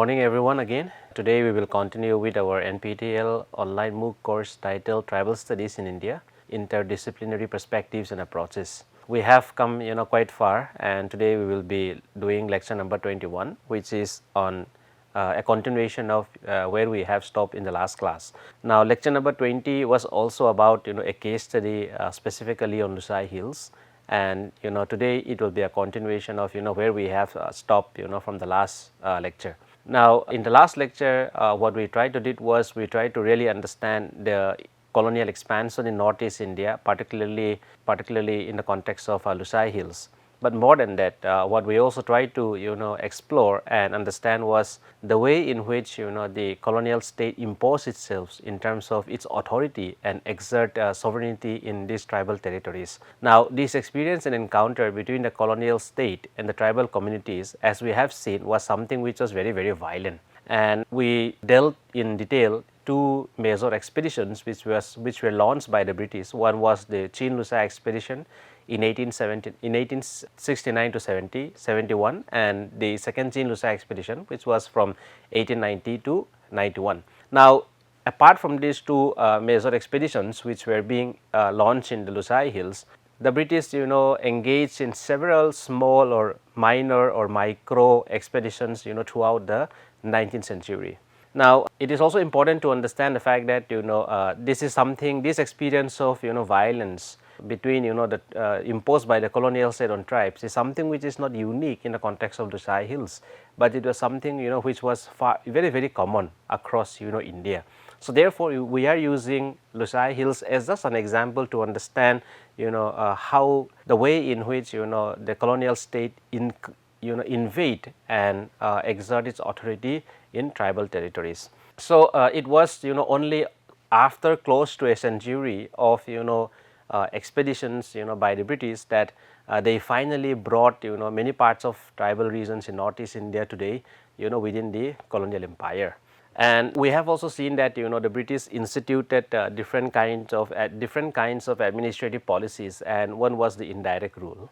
morning everyone again. Today we will continue with our NPTEL online MOOC course titled Tribal Studies in India, Interdisciplinary Perspectives and Approaches. We have come quite far, and today we will be doing lecture number 21, which is on a continuation of where we have stopped in the last class. Now lecture number 20 was also about a case study specifically on Lusai Hills, and today it will be a continuation of where we have stopped from the last lecture. Now in the last lecture what we tried to did was we tried to really understand the colonial expansion in Northeast India, particularly in the context of Lusai Hills. But more than that, what we also tried to explore and understand was the way in which the colonial state imposed itself in terms of its authority and exert sovereignty in these tribal territories. Now this experience and encounter between the colonial state and the tribal communities, as we have seen, was something which was very violent, and we dealt in detail two major expeditions which were launched by the British. One was the Chin Lusai expedition in 1869 to 71, and the second Chin Lusai expedition, which was from 1890 to 91. Now apart from these two major expeditions which were being launched in the Lusai Hills, the British engaged in several small or minor or micro expeditions throughout the 19th century. Now it is also important to understand the fact that this experience of violence between the imposed by the colonial state on tribes is something which is not unique in the context of the Lusai Hills, but it was something which was very common across India. So therefore we are using Lusai Hills as just an example to understand how the way in which the colonial state invade and exert its authority in tribal territories. So it was only after close to a century of expeditions by the British that they finally brought many parts of tribal regions in Northeast India today within the colonial empire. And we have also seen that the British instituted different kinds of administrative policies, and one was the indirect rule,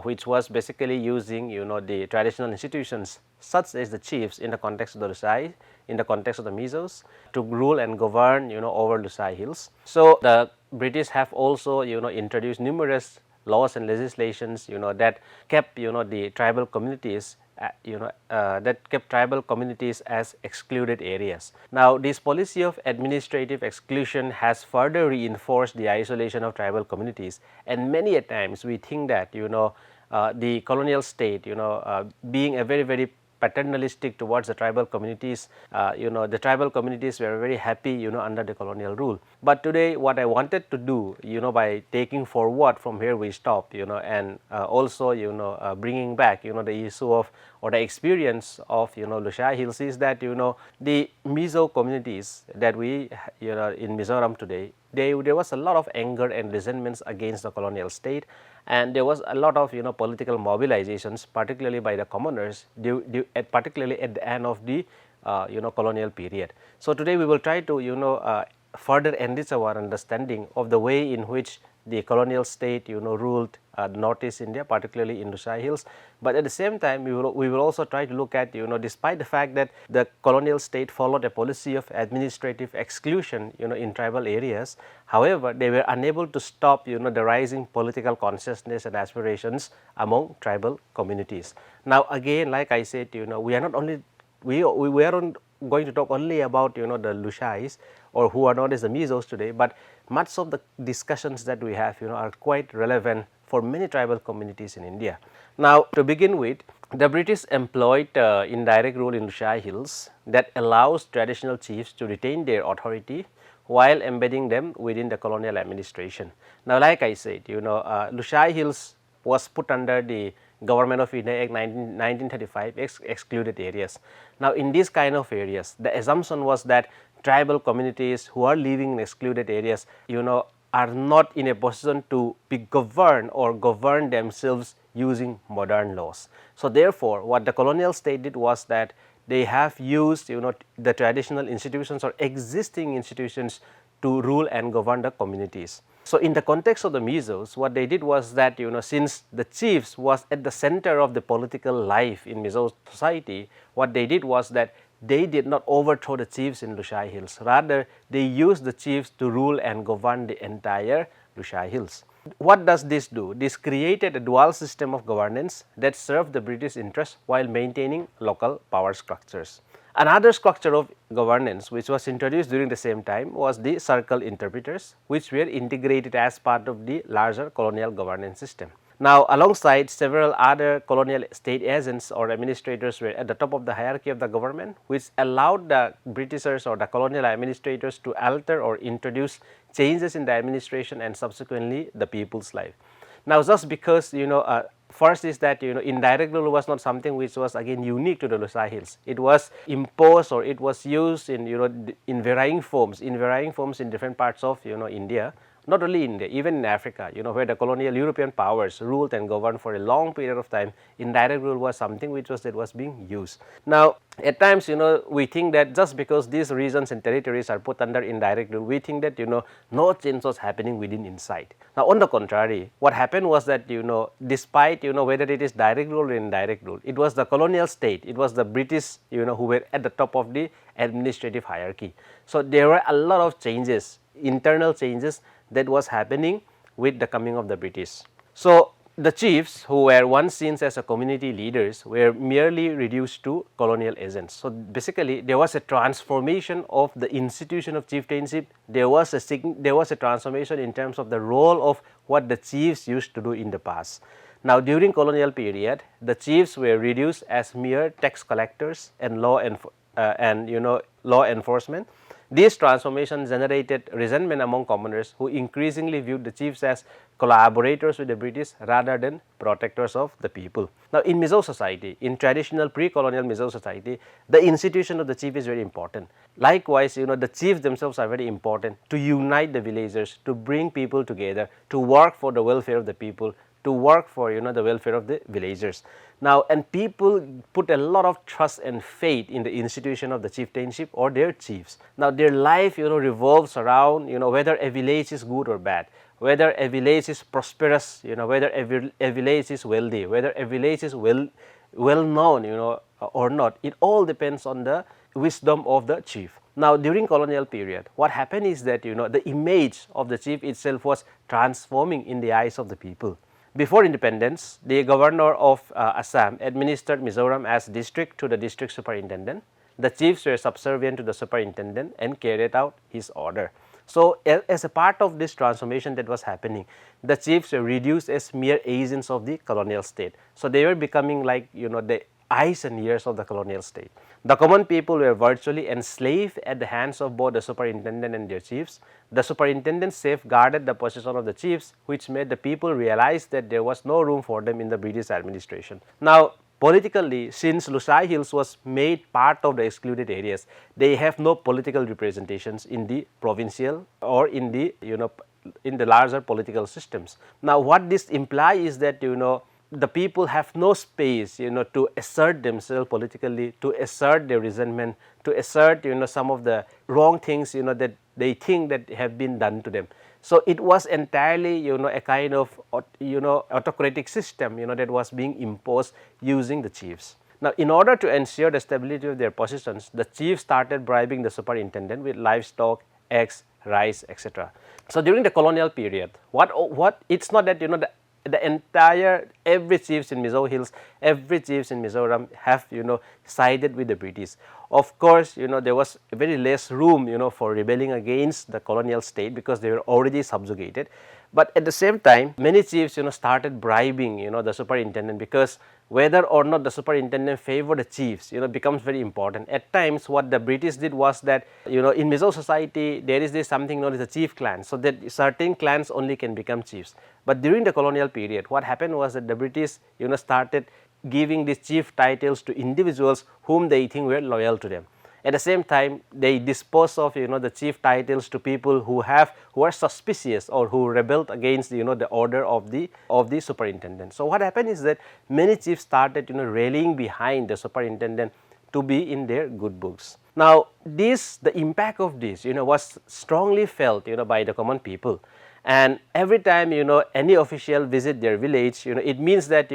which was basically using the traditional institutions such as the chiefs in the context of the Lusai, in the context of the Mizos, to rule and govern over Lusai Hills. So the British have also introduced numerous laws and legislations that kept the tribal communities as excluded areas. Now this policy of administrative exclusion has further reinforced the isolation of tribal communities, and many a times we think that the colonial state being a very paternalistic towards the tribal communities, the tribal communities were very happy under the colonial rule. But today what I wanted to do by taking forward from where we stopped and also bringing back the issue of or the experience of Lusai Hills is that the Mizo communities that we in Mizoram today, there was a lot of anger and resentments against the colonial state, and there was a lot of political mobilizations, particularly by the commoners, particularly at the end of the colonial period. So today we will try to further enrich our understanding of the way in which the colonial state ruled Northeast India, particularly in Lusai Hills. But at the same time we will also try to look at despite the fact that the colonial state followed a policy of administrative exclusion in tribal areas, however they were unable to stop the rising political consciousness and aspirations among tribal communities. Now again, like I said, we are not only we aren't going to talk only about the Lusais, or who are known as the Mizos today, but much of the discussions that we have are quite relevant for many tribal communities in India. Now to begin with, the British employed indirect rule in Lusai Hills that allows traditional chiefs to retain their authority while embedding them within the colonial administration. Now like I said, Lusai Hills was put under the Government of India Act 1935 excluded areas. Now in these kind of areas, the assumption was that tribal communities who are living in excluded areas are not in a position to be governed or govern themselves using modern laws. So therefore what the colonial state did was that they have used the traditional institutions or existing institutions to rule and govern the communities. So, in the context of the Mizos, what they did was that since the chiefs was at the center of the political life in Mizo society, what they did was that they did not overthrow the chiefs in Lushai Hills. Rather, they used the chiefs to rule and govern the entire Lushai Hills. What does this do? This created a dual system of governance that served the British interest while maintaining local power structures. Another structure of governance which was introduced during the same time was the circle interpreters, which were integrated as part of the larger colonial governance system. Now, alongside several other colonial state agents or administrators were at the top of the hierarchy of the government, which allowed the Britishers or the colonial administrators to alter or introduce changes in the administration and subsequently the people's life. Now, just because first is that indirect rule was not something which was again unique to the Lushai Hills. It was imposed or it was used in in varying forms in different parts of India. Not only India, even in Africa, where the colonial European powers ruled and governed for a long period of time, indirect rule was something which was being used. Now, at times, we think that just because these regions and territories are put under indirect rule, we think that, no change was happening within inside. Now, on the contrary, what happened was that, despite, whether it is direct rule or indirect rule, it was the colonial state, it was the British, who were at the top of the administrative hierarchy. So, there were a lot of changes, internal changes that was happening with the coming of the British. So, the chiefs who were once seen as a community leaders were merely reduced to colonial agents. So, basically there was a transformation of the institution of chieftainship, there was a transformation in terms of the role of what the chiefs used to do in the past. Now, during colonial period, the chiefs were reduced as mere tax collectors and law enforcement. This transformation generated resentment among commoners who increasingly viewed the chiefs as collaborators with the British rather than protectors of the people. Now, in Mizo society, in traditional pre-colonial Mizo society, the institution of the chief is very important. Likewise, the chiefs themselves are very important to unite the villagers, to bring people together, to work for the welfare of the people, to work for the welfare of the villagers. Now, and people put a lot of trust and faith in the institution of the chieftainship or their chiefs. Now, their life revolves around whether a village is good or bad, whether a village is prosperous, whether a village is wealthy, whether a village is well known or not. It all depends on the wisdom of the chief. Now, during colonial period, what happened is that the image of the chief itself was transforming in the eyes of the people. Before independence, the governor of Assam administered Mizoram as district to the district superintendent. The chiefs were subservient to the superintendent and carried out his order. So, as a part of this transformation that was happening, the chiefs were reduced as mere agents of the colonial state. So, they were becoming like the eyes and ears of the colonial state. The common people were virtually enslaved at the hands of both the superintendent and their chiefs. The superintendent safeguarded the position of the chiefs, which made the people realize that there was no room for them in the British administration. Now, politically, since Lushai Hills was made part of the excluded areas, they have no political representations in the provincial or in the in the larger political systems. Now, what this implies is that the people have no space to assert themselves politically, to assert their resentment, to assert some of the wrong things that they think that have been done to them. So, it was entirely a kind of autocratic system that was being imposed using the chiefs. Now, in order to ensure the stability of their positions, the chiefs started bribing the superintendent with livestock, eggs, rice, etc. So, during the colonial period, what it's not that the entire every chiefs in Mizo Hills, every chiefs in Mizoram have sided with the British. Of course, there was very less room for rebelling against the colonial state because they were already subjugated. But at the same time, many chiefs started bribing the superintendent, because whether or not the superintendent favored the chiefs becomes very important. At times, what the British did was that in Mizo society there is this something known as the chief clan, so that certain clans only can become chiefs. But during the colonial period, what happened was that the British started giving these chief titles to individuals whom they think were loyal to them. At the same time, they dispose of the chief titles to people who are suspicious or who rebelled against the order of the superintendent. So, what happened is that many chiefs started rallying behind the superintendent to be in their good books. Now, the impact of this was strongly felt by the common people, And every time, any official visit their village, it means that,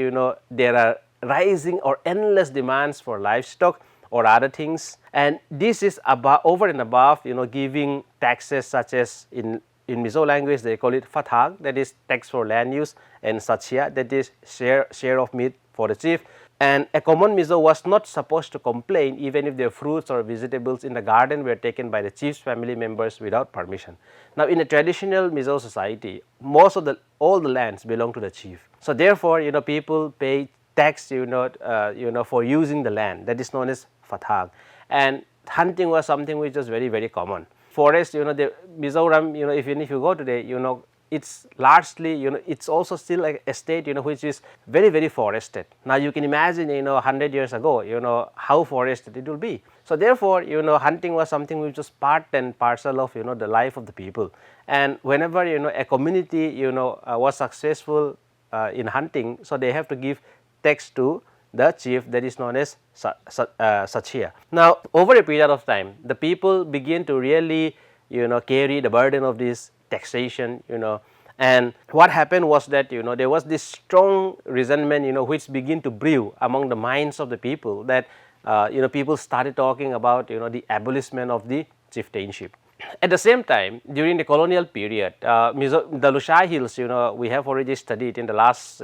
there are rising or endless demands for livestock or other things, and this is above, over and above, giving taxes such as in Mizo language they call it fathag, that is tax for land use, and satchia, that is share of meat for the chief. And a common Mizo was not supposed to complain even if their fruits or vegetables in the garden were taken by the chief's family members without permission. Now, in a traditional Mizo society, most of all the lands belong to the chief. So therefore, people pay tax, for using the land, that is known as fathag. And hunting was something which was very, very common. Forest, the Mizoram, even if you go today, it's largely, it's also still like a state, which is very, very forested. Now you can imagine, 100 years ago, how forested it will be. So therefore, hunting was something which was part and parcel of, the life of the people. And whenever, a community, was successful in hunting, so they have to give tax to the chief, that is known as Sachia. Now, over a period of time, the people begin to really, carry the burden of this taxation, and what happened was that, there was this strong resentment, which began to brew among the minds of the people, that, people started talking about, the abolishment of the chieftainship. At the same time, during the colonial period, the Lushai Hills, we have already studied in the last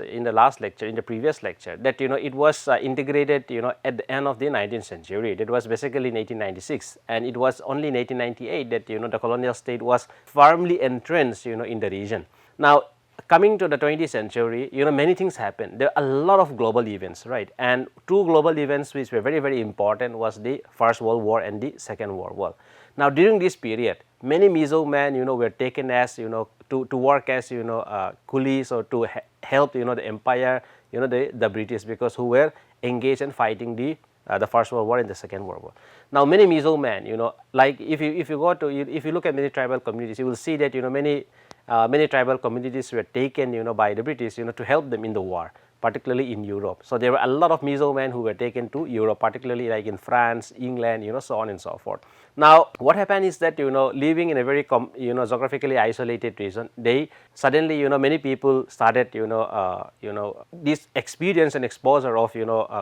lecture, in the previous lecture, that, it was integrated, at the end of the 19th century. It was basically in 1896, and it was only in 1898 that, the colonial state was firmly entrenched, in the region. Now, coming to the 20th century, many things happened. There are a lot of global events, right? And two global events which were very, very important was the First World War and the Second World War. Now, during this period, many Mizo men, were taken as, to work as, coolies, or to help, the empire, the British, because who were engaged in fighting the First World War and the Second World War. Now, many Mizo men, like if you look at many tribal communities, you will see that, many tribal communities were taken, by the British, to help them in the war, particularly in Europe. So there were a lot of Mizo men who were taken to Europe, particularly like in France, England, so on and so forth. Now, what happened is that, living in a very geographically isolated region, they suddenly, many people started, this experience and exposure of,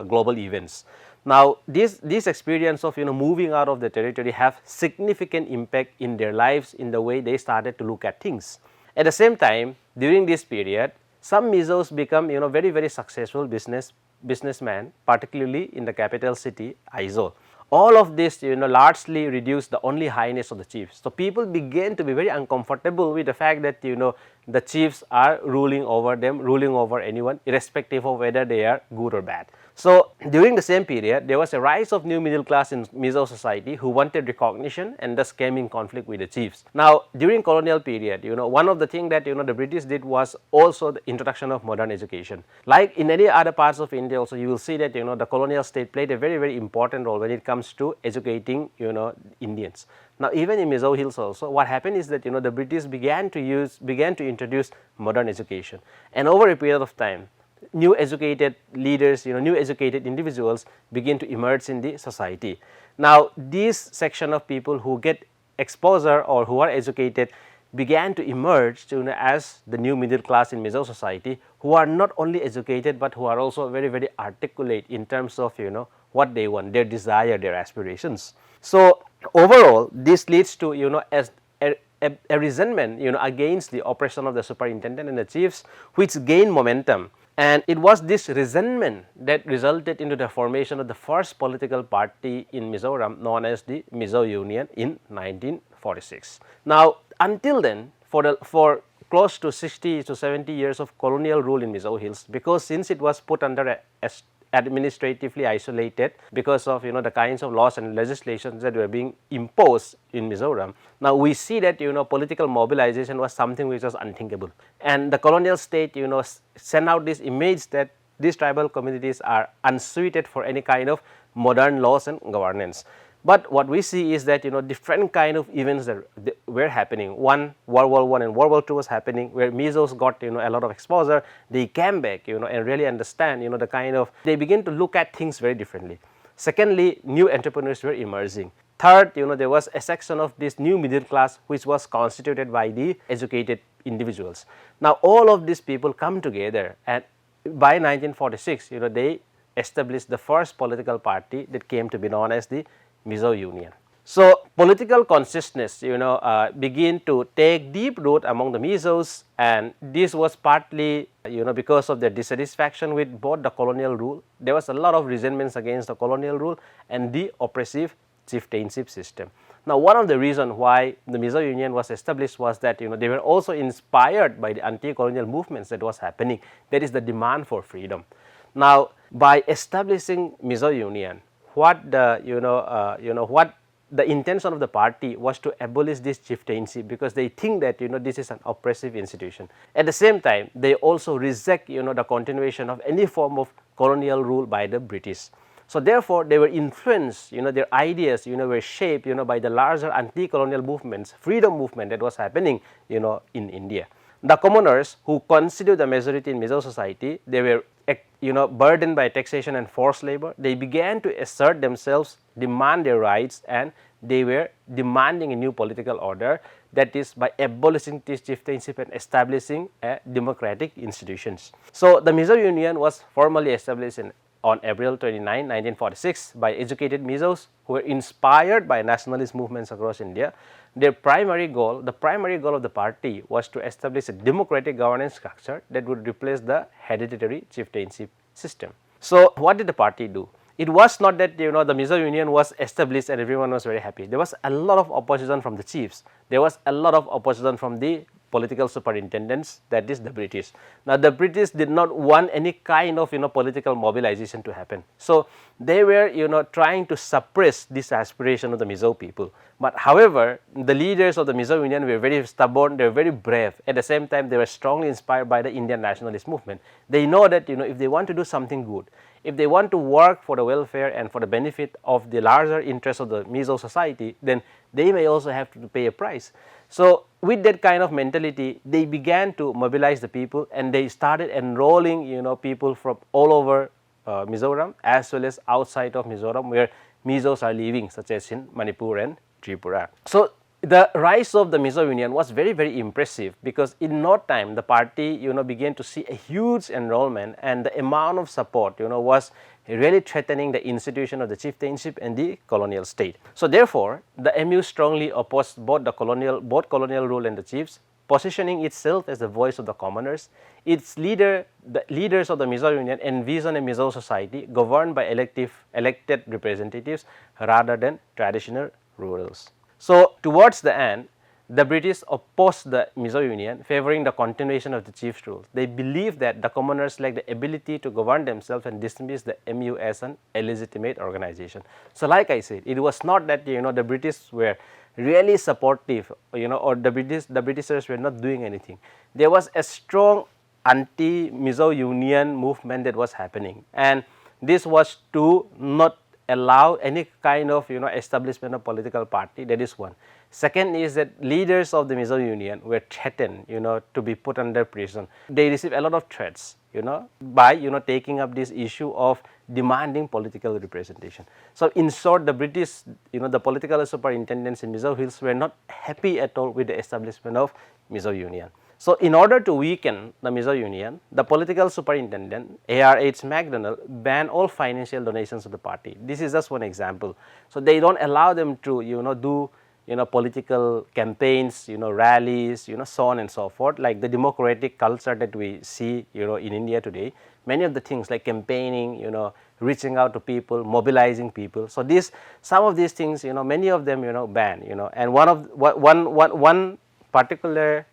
global events. Now, this experience of, moving out of the territory have significant impact in their lives, in the way they started to look at things. At the same time, during this period, some Mizos become, very, very successful businessmen, particularly in the capital city, Aizawl. All of this, largely reduced the only highness of the chiefs. So people began to be very uncomfortable with the fact that, the chiefs are ruling over them, ruling over anyone, irrespective of whether they are good or bad. So during the same period, there was a rise of new middle class in Mizo society who wanted recognition and thus came in conflict with the chiefs. Now, during colonial period, one of the things that, the British did was also the introduction of modern education. Like in any other parts of India also, you will see that, the colonial state played a very, very important role when it comes to educating, Indians. Now, even in Mizo Hills also, what happened is that, the British began to introduce modern education, and over a period of time, new educated leaders, new educated individuals begin to emerge in the society. Now, this section of people who get exposure or who are educated began to emerge, as the new middle class in Mizo society, who are not only educated but who are also very, very articulate in terms of, what they want, their desire, their aspirations. So overall, this leads to, as a resentment, against the oppression of the superintendent and the chiefs, which gained momentum. And it was this resentment that resulted into the formation of the first political party in Mizoram, known as the Mizo Union, in 1946. Now, until then, for close to 60 to 70 years of colonial rule in Mizo Hills, because since it was put under administratively isolated because of, the kinds of laws and legislations that were being imposed in Mizoram. Now, we see that, political mobilization was something which was unthinkable, and the colonial state, sent out this image that these tribal communities are unsuited for any kind of modern laws and governance. But what we see is that, different kind of events that were happening. One, World War I and World War II was happening, where Mizos got, a lot of exposure. They came back, and really understand, the kind of, they begin to look at things very differently. Secondly, new entrepreneurs were emerging. third, there was a section of this new middle class which was constituted by the educated individuals. Now, all of these people come together, and by 1946, they established the first political party that came to be known as the Mizo Union. So, political consciousness begin to take deep root among the Mizos, and this was partly because of their dissatisfaction with both the colonial rule. There was a lot of resentments against the colonial rule and the oppressive chieftainship system. Now, one of the reasons why the Mizo Union was established was that they were also inspired by the anti-colonial movements that was happening, that is the demand for freedom. Now, by establishing Mizo Union, what the intention of the party was to abolish this chieftainship, because they think that this is an oppressive institution. At the same time, they also reject the continuation of any form of colonial rule by the British. So, therefore, they were influenced, their ideas were shaped by the larger anti-colonial movements, freedom movement that was happening in India. The commoners, who constitute the majority in Mizo society, they were burdened by taxation and forced labor. They began to assert themselves, demand their rights, and they were demanding a new political order, that is by abolishing this chieftainship and establishing democratic institutions. So, the Mizo Union was formally established on April 29, 1946 by educated Mizos who were inspired by nationalist movements across India. Their primary goal, the primary goal of the party, was to establish a democratic governance structure that would replace the hereditary chieftainship system. So, what did the party do? It was not that the Mizo Union was established and everyone was very happy. There was a lot of opposition from the chiefs. There was a lot of opposition from the political superintendents, that is the British. Now, the British did not want any kind of political mobilization to happen. So, they were trying to suppress this aspiration of the Mizo people. But however, the leaders of the Mizo Union were very stubborn, they were very brave. At the same time, they were strongly inspired by the Indian nationalist movement. They know that if they want to do something good, if they want to work for the welfare and for the benefit of the larger interests of the Mizo society, then they may also have to pay a price. So, with that kind of mentality, they began to mobilize the people, and they started enrolling people from all over Mizoram as well as outside of Mizoram, where Mizos are living, such as in Manipur and Tripura. So, the rise of the Mizo Union was very, very impressive, because in no time the party began to see a huge enrollment, and the amount of support was really threatening the institution of the chieftainship and the colonial state. So, therefore, the MU strongly opposed both colonial rule and the chiefs, positioning itself as the voice of the commoners. Its the leaders of the Mizo Union envision a Mizo society governed by elected representatives rather than traditional rulers. So, towards the end, the British opposed the Mizo Union, favoring the continuation of the chief's rule. They believed that the commoners lacked the ability to govern themselves and dismissed the MU as an illegitimate organization. So, like I said, it was not that the British were really supportive, or the Britishers were not doing anything. There was a strong anti-Mizo Union movement that was happening, and this was to not allow any kind of establishment of political party. That is one. Second is that leaders of the Mizo Union were threatened to be put under prison. They received a lot of threats by taking up this issue of demanding political representation. So, in short, the British the political superintendents in Mizo Hills were not happy at all with the establishment of Mizo Union. So, in order to weaken the Mizo Union, the political superintendent A.R.H. Macdonald banned all financial donations to the party. This is just one example. So, they don't allow them to do political campaigns, rallies, so on and so forth, like the democratic culture that we see in India today. Many of the things like campaigning, reaching out to people, mobilizing people. So, some of these things many of them banned, and one particular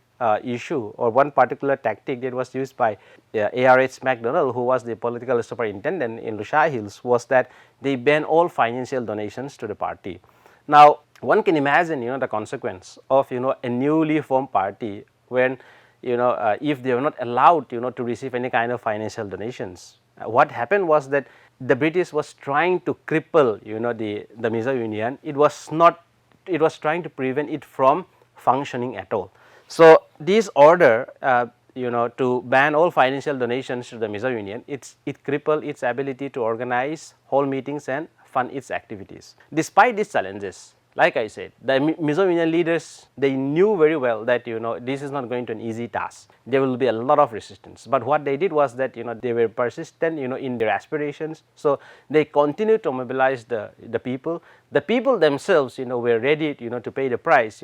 issue or one particular tactic that was used by A.R.H. Macdonald, who was the political superintendent in Lushai Hills, was that they banned all financial donations to the party. Now, one can imagine the consequence of a newly formed party when if they were not allowed to receive any kind of financial donations. What happened was that the British was trying to cripple the Mizo Union. It was trying to prevent it from functioning at all. So, this order to ban all financial donations to the Mizo Union, it crippled its ability to organize whole meetings and fund its activities. Despite these challenges, like I said, the Mizo Union leaders, they knew very well that this is not going to an easy task. There will be a lot of resistance. But what they did was that they were persistent in their aspirations. So they continued to mobilize the people. The people themselves were ready to pay the price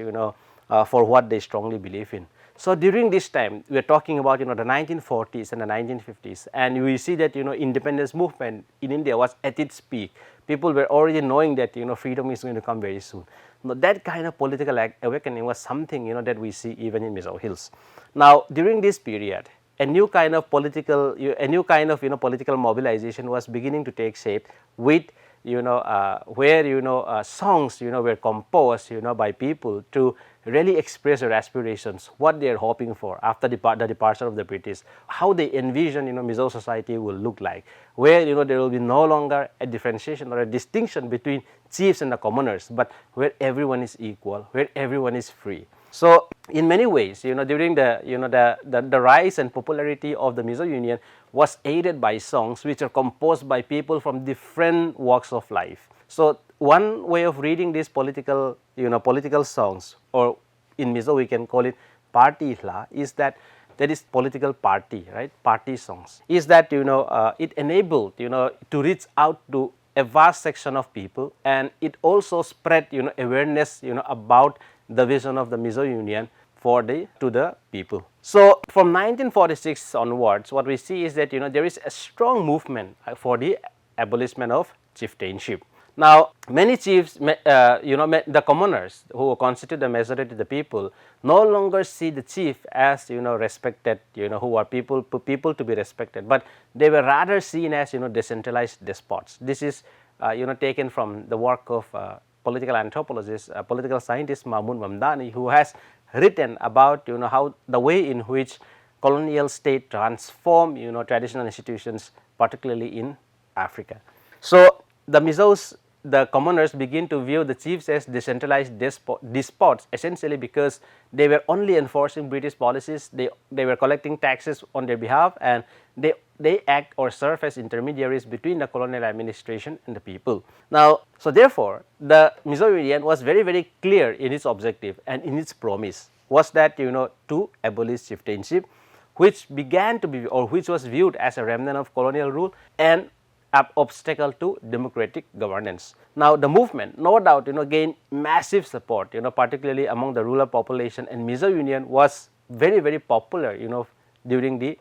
for what they strongly believe in. So during this time, we are talking about the 1940s and the 1950s, and we see that independence movement in India was at its peak. People were already knowing that freedom is going to come very soon. Now, that kind of political awakening was something that we see even in Mizo Hills. Now, during this period, a new kind of political mobilization was beginning to take shape with where songs were composed by people to really express their aspirations, what they are hoping for after the departure of the British, how they envision Mizo society will look like, where there will be no longer a differentiation or a distinction between chiefs and the commoners, but where everyone is equal, where everyone is free. So in many ways, during the rise and popularity of the Mizo Union was aided by songs which are composed by people from different walks of life. So one way of reading these political songs, or in Mizo we can call it party ihla, is that there is political party, right? Party songs is that it enabled to reach out to a vast section of people, and it also spread awareness about the vision of the Mizo Union to the people. So from 1946 onwards, what we see is that there is a strong movement for the abolishment of chieftainship. Now, many chiefs, the commoners who constitute the majority of the people, no longer see the chief as respected, who are people to be respected, but they were rather seen as decentralized despots. This is taken from the work of political anthropologist, political scientist Mahmood Mamdani, who has written about how the way in which colonial state transform traditional institutions, particularly in Africa. So the commoners begin to view the chiefs as decentralized despots, essentially because they were only enforcing British policies, they were collecting taxes on their behalf, and they act or serve as intermediaries between the colonial administration and the people. Now, so therefore, the Mizo Union was very, very clear in its objective and in its promise was that to abolish chieftainship, which began to be, or which was viewed as a remnant of colonial rule and an obstacle to democratic governance. Now, the movement, no doubt, gained massive support, particularly among the rural population, and Mizo Union was very, very popular, during the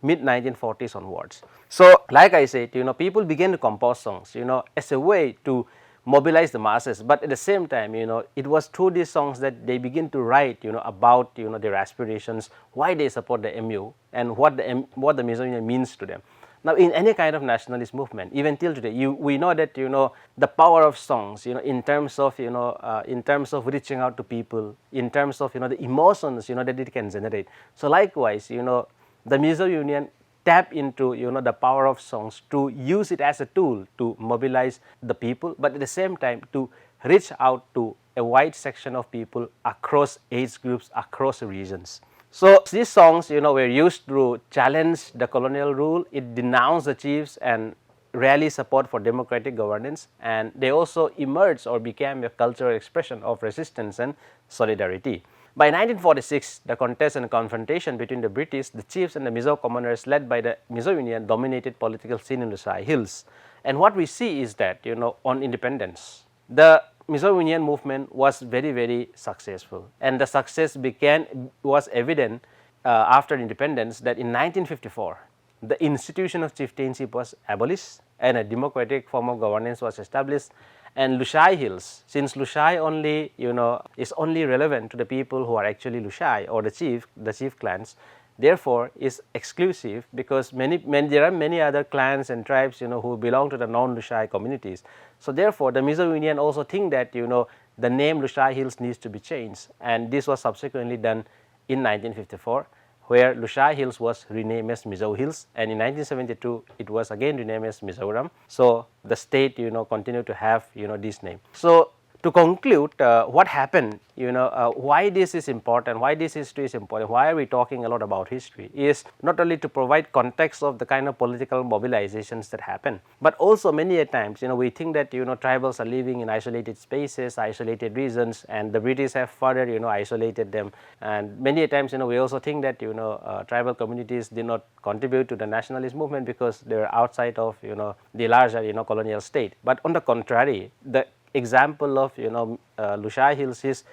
mid-1940s onwards. So, like I said, people began to compose songs, as a way to mobilize the masses, but at the same time, it was through these songs that they begin to write, about, their aspirations, why they support the MU, and what the Mizo Union means to them. Now, in any kind of nationalist movement, even till today, we know that the power of songs, in terms of reaching out to people, in terms of the emotions that it can generate. So likewise, the Mizo Union tap into the power of songs to use it as a tool to mobilize the people, but at the same time to reach out to a wide section of people across age groups, across regions. So these songs, were used to challenge the colonial rule. It denounced the chiefs and rally support for democratic governance, and they also emerged or became a cultural expression of resistance and solidarity. By 1946, the contest and confrontation between the British, the chiefs, and the Mizo commoners led by the Mizo Union dominated political scene in Lushai Hills. And what we see is that on independence, the Mizo Union movement was very, very successful, and the success was evident after independence, that in 1954 the institution of chieftainship was abolished and a democratic form of governance was established. And Lushai Hills, since Lushai only is only relevant to the people who are actually Lushai or the chief clans, therefore is exclusive, because there are many other clans and tribes who belong to the non-Lushai communities. So therefore, the Mizo Union also think that the name Lushai Hills needs to be changed, and this was subsequently done in 1954, where Lushai Hills was renamed as Mizo Hills, and in 1972 it was again renamed as Mizoram. So the state continued to have this name. So To conclude, what happened, why this is important, why this history is important, why are we talking a lot about history, is not only to provide context of the kind of political mobilizations that happen, but also many a times, we think that, tribals are living in isolated spaces, isolated regions, and the British have further, isolated them. And many a times, we also think that, tribal communities did not contribute to the nationalist movement because they were outside of, the larger, colonial state. But on the contrary, the example of Lushai Hills is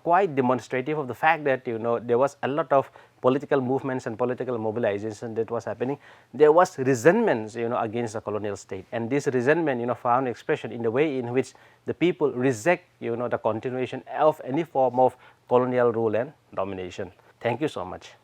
quite demonstrative of the fact that there was a lot of political movements and political mobilization that was happening. There was resentments against the colonial state, and this resentment found expression in the way in which the people reject the continuation of any form of colonial rule and domination. Thank you so much.